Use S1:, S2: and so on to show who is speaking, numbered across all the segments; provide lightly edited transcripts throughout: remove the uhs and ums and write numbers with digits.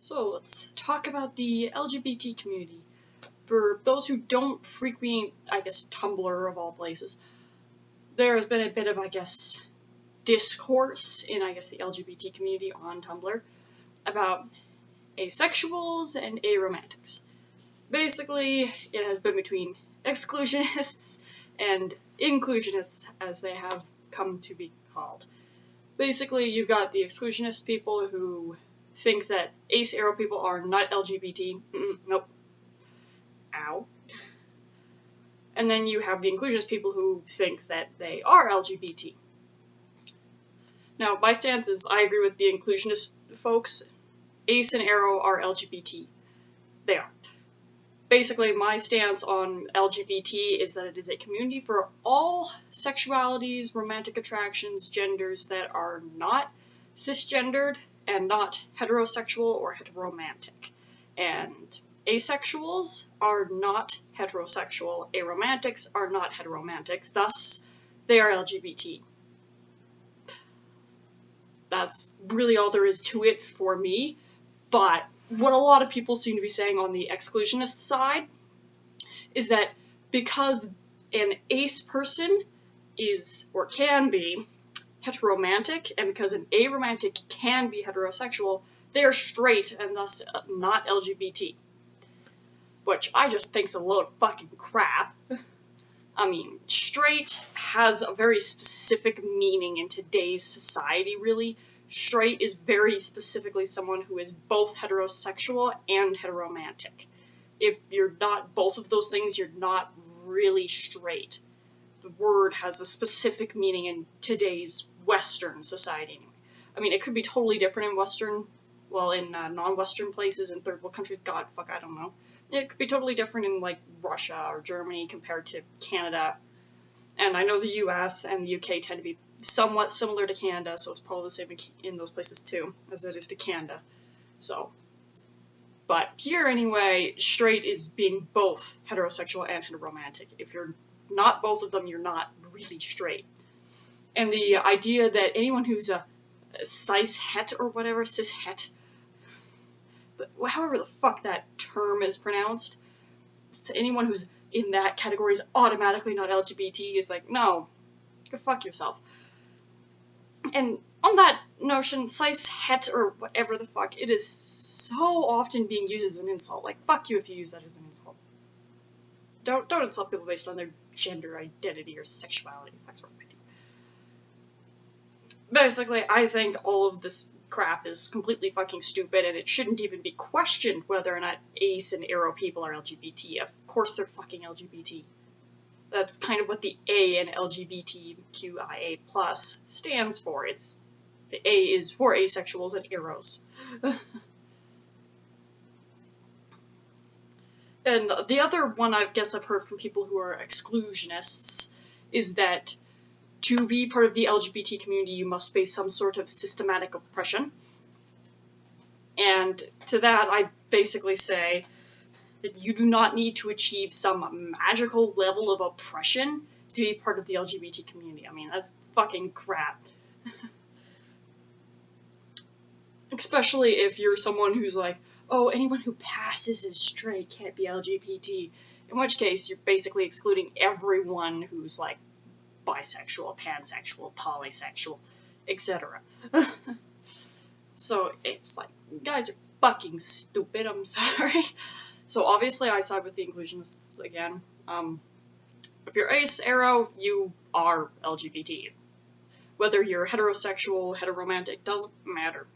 S1: So let's talk about the LGBT community. For those who don't frequent, Tumblr of all places, there has been a bit of, discourse in, the LGBT community on Tumblr about asexuals and aromantics. Basically, it has been between exclusionists and inclusionists, as they have come to be called. Basically, you've got the exclusionist people who think that ace-aro people are not LGBT. Nope. Ow. And then you have the inclusionist people who think that they are LGBT. Now, my stance is I agree with the inclusionist folks. Ace and aro are LGBT. They aren't. Basically, my stance on LGBT is that it is a community for all sexualities, romantic attractions, genders that are not cisgendered and not heterosexual or heteromantic. And asexuals are not heterosexual, aromantics are not heteromantic, thus they are LGBT. That's really all there is to it for me, but what a lot of people seem to be saying on the exclusionist side is that because an ace person is, or can be, heteromantic, and because an aromantic can be heterosexual, they are straight and thus not LGBT. Which I just think's a load of fucking crap. I mean, straight has a very specific meaning in today's society, really. Straight is very specifically someone who is both heterosexual and heteromantic. If you're not both of those things, you're not really straight. The word has a specific meaning in today's Western society. I mean, it could be totally different in Western, in non-Western places, in third world countries, I don't know. It could be totally different in, Russia or Germany compared to Canada. And I know the US and the UK tend to be somewhat similar to Canada, so it's probably the same in those places too, as it is to Canada. So, but here anyway, straight is being both heterosexual and heteromantic. If you're not both of them, you're not really straight. And the idea that anyone who's a cis-het or whatever, cis-het, however the fuck that term is pronounced, anyone who's in that category is automatically not LGBT is like, no, go fuck yourself. And on that notion, cis-het or whatever the fuck, it is so often being used as an insult. Like, fuck you if you use that as an insult. Don't insult people based on their gender identity or sexuality. Fuck's wrong with you. Basically, I think all of this crap is completely fucking stupid, and it shouldn't even be questioned whether or not ace and aro people are LGBT. Of course they're fucking LGBT. That's kind of what the A in LGBTQAI+ stands for. The A is for asexuals and aros. And the other one I've heard from people who are exclusionists is that to be part of the LGBT community, you must face some sort of systematic oppression. And to that, I basically say that you do not need to achieve some magical level of oppression to be part of the LGBT community. I mean, that's fucking crap. Especially if you're someone who's like, oh, anyone who passes as straight can't be LGBT. In which case, you're basically excluding everyone who's like bisexual, pansexual, polysexual, etc. So it's like, you guys are fucking stupid, I'm sorry. So obviously I side with the inclusionists again. If you're ace-aro, you are LGBT. Whether you're heterosexual, heteromantic, doesn't matter.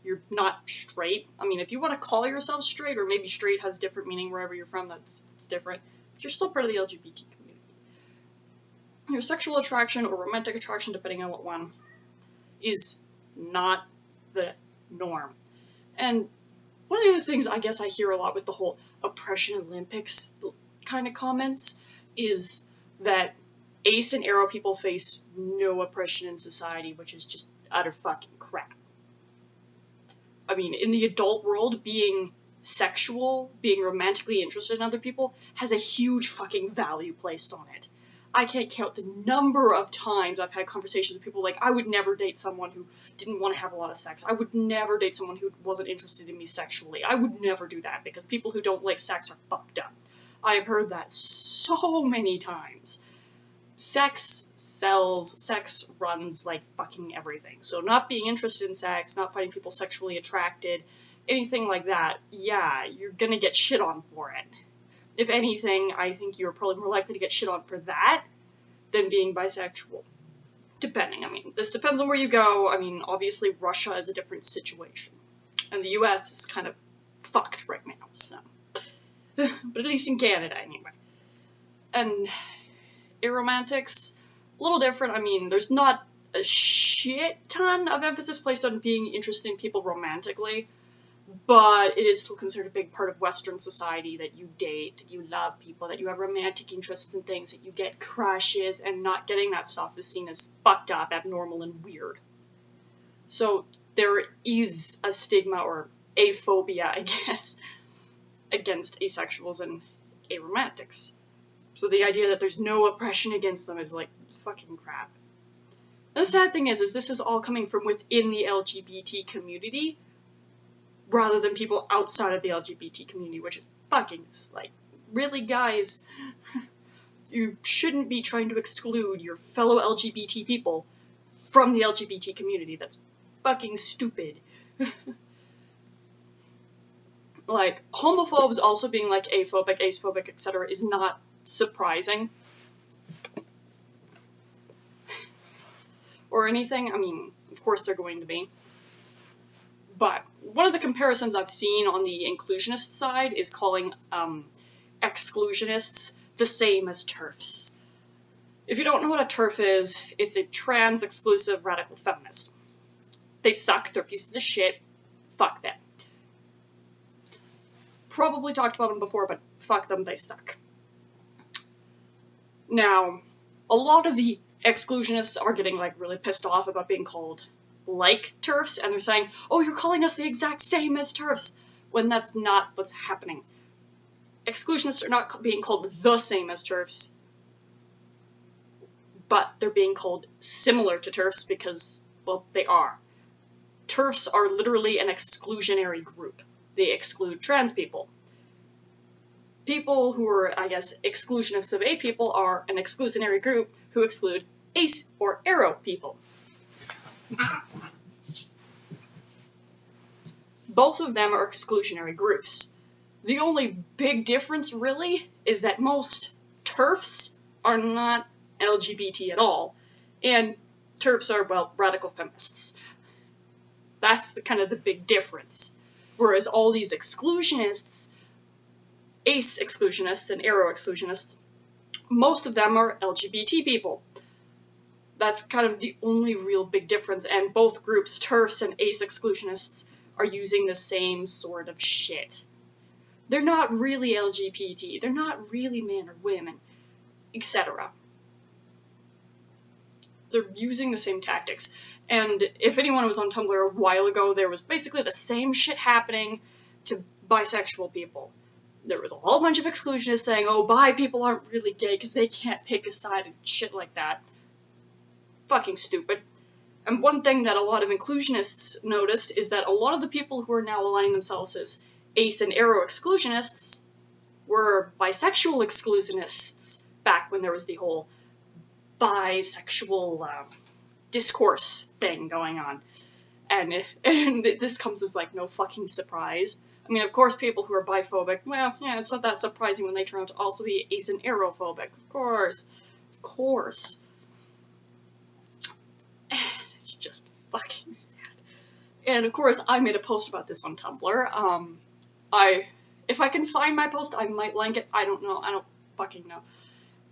S1: You're not straight. I mean, if you want to call yourself straight, or maybe straight has different meaning wherever you're from, that's different. But you're still part of the LGBT community. Your sexual attraction or romantic attraction, depending on what one, is not the norm. And one of the things I hear a lot with the whole oppression Olympics kind of comments is that ace and aro people face no oppression in society, which is just utter fucking crap. I mean, in the adult world, being sexual, being romantically interested in other people, has a huge fucking value placed on it. I can't count the number of times I've had conversations with people like, I would never date someone who didn't want to have a lot of sex. I would never date someone who wasn't interested in me sexually. I would never do that because people who don't like sex are fucked up. I've heard that so many times. Sex sells, sex runs like fucking everything. So not being interested in sex, not finding people sexually attracted, anything like that, yeah, you're gonna get shit on for it. If anything, I think you're probably more likely to get shit on for that than being bisexual. Depending, I mean, this depends on where you go. I mean, obviously Russia is a different situation. And the US is kind of fucked right now, so. But at least in Canada, anyway. And aromantics, a little different. I mean, there's not a shit ton of emphasis placed on being interested in people romantically, but it is still considered a big part of Western society that you date, that you love people, that you have romantic interests in things, that you get crushes, and not getting that stuff is seen as fucked up, abnormal, and weird. So there is a stigma, or aphobia, I guess, against asexuals and aromantics. So the idea that there's no oppression against them is like fucking crap. And the sad thing is this is all coming from within the LGBT community, rather than people outside of the LGBT community, which is fucking, like, really, guys? You shouldn't be trying to exclude your fellow LGBT people from the LGBT community. That's fucking stupid. Like, homophobes also being, like, aphobic, acephobic, etc. is not surprising. Or anything. I mean, of course they're going to be. But one of the comparisons I've seen on the inclusionist side is calling exclusionists the same as TERFs. If you don't know what a TERF is, it's a trans-exclusive radical feminist. They suck, they're pieces of shit, fuck them. Probably talked about them before, but fuck them, they suck. Now, a lot of the exclusionists are getting, like, really pissed off about being called like TERFs, and they're saying, oh, you're calling us the exact same as TERFs, when that's not what's happening. Exclusionists are not being called the same as TERFs, but they're being called similar to TERFs because, well, they are. TERFs are literally an exclusionary group. They exclude trans people. People who are, I guess, exclusionists of A people are an exclusionary group who exclude ace or aro people. Both of them are exclusionary groups. The only big difference, really, is that most TERFs are not LGBT at all, and TERFs are, well, radical feminists. That's kind of the big difference. Whereas all these exclusionists, ace exclusionists and aro exclusionists, most of them are LGBT people. That's kind of the only real big difference, and both groups, TERFs and ace exclusionists, are using the same sort of shit. They're not really LGBT, they're not really men or women, etc. They're using the same tactics. And if anyone was on Tumblr a while ago, there was basically the same shit happening to bisexual people. There was a whole bunch of exclusionists saying, oh, bi people aren't really gay because they can't pick a side and shit like that. Fucking stupid. And one thing that a lot of inclusionists noticed is that a lot of the people who are now aligning themselves as ace and aro exclusionists were bisexual exclusionists back when there was the whole bisexual discourse thing going on. And this comes as, like, no fucking surprise. I mean, of course, people who are biphobic, well, yeah, it's not that surprising when they turn out to also be ace and arophobic. Of course. Of course. It's just fucking sad. And, of course, I made a post about this on Tumblr. If I can find my post, I might link it. I don't know. I don't fucking know.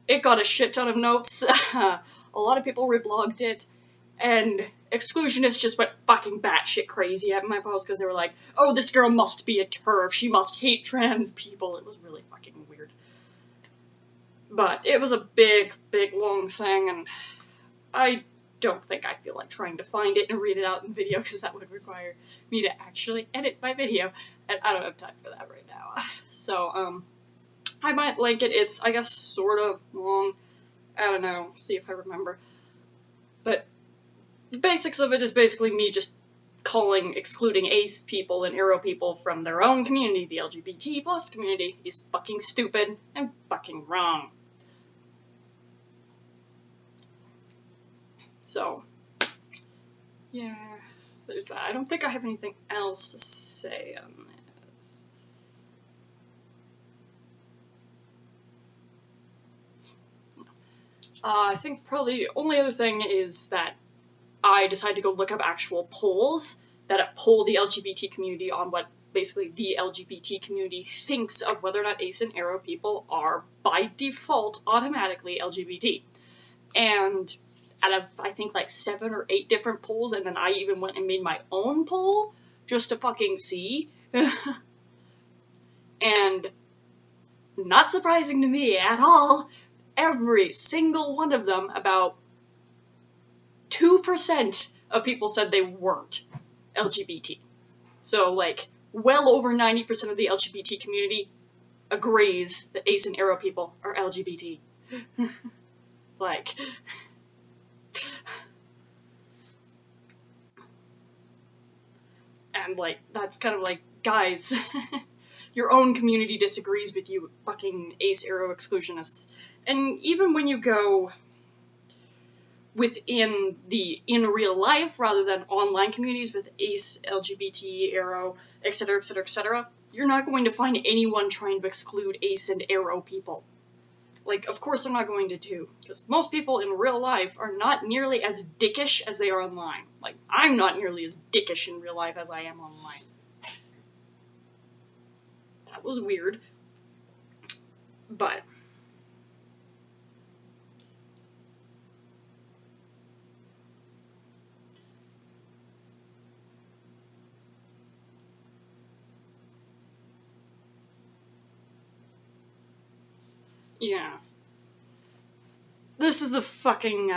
S1: It got a shit ton of notes. A lot of people reblogged it. And exclusionists just went fucking batshit crazy at my post because they were like, oh, this girl must be a TERF. She must hate trans people. It was really fucking weird. But it was a big, big, long thing, and I don't think I feel like trying to find it and read it out in video because that would require me to actually edit my video, and I don't have time for that right now. So, I might link it. It's, I guess, sort of long. I don't know, see if I remember. But the basics of it is basically me just excluding ace people and aro people from their own community. The LGBT plus community is fucking stupid and fucking wrong. So, yeah, there's that. I don't think I have anything else to say on this. I think probably the only other thing is that I decided to go look up actual polls that poll the LGBT community on what basically the LGBT community thinks of whether or not ace and aro people are, by default, automatically LGBT. And out of, I think, like 7 or 8 different polls, and then I even went and made my own poll just to fucking see. And not surprising to me at all, every single one of them, about 2% of people said they weren't LGBT. So, like, well over 90% of the LGBT community agrees that ace and aro people are LGBT. Like, and, like, that's kind of like, guys, your own community disagrees with you, fucking ace aro exclusionists. And even when you go within in real life rather than online communities with ace, LGBT, aro, etc., etc., etc., you're not going to find anyone trying to exclude ace and aro people. Like, of course they're not going to do, because most people in real life are not nearly as dickish as they are online. Like, I'm not nearly as dickish in real life as I am online. That was weird. But yeah. This is the fucking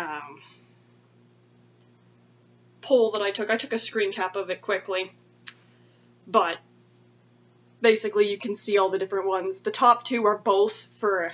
S1: poll that I took. I took a screen cap of it quickly. But basically you can see all the different ones. The top 2 are both for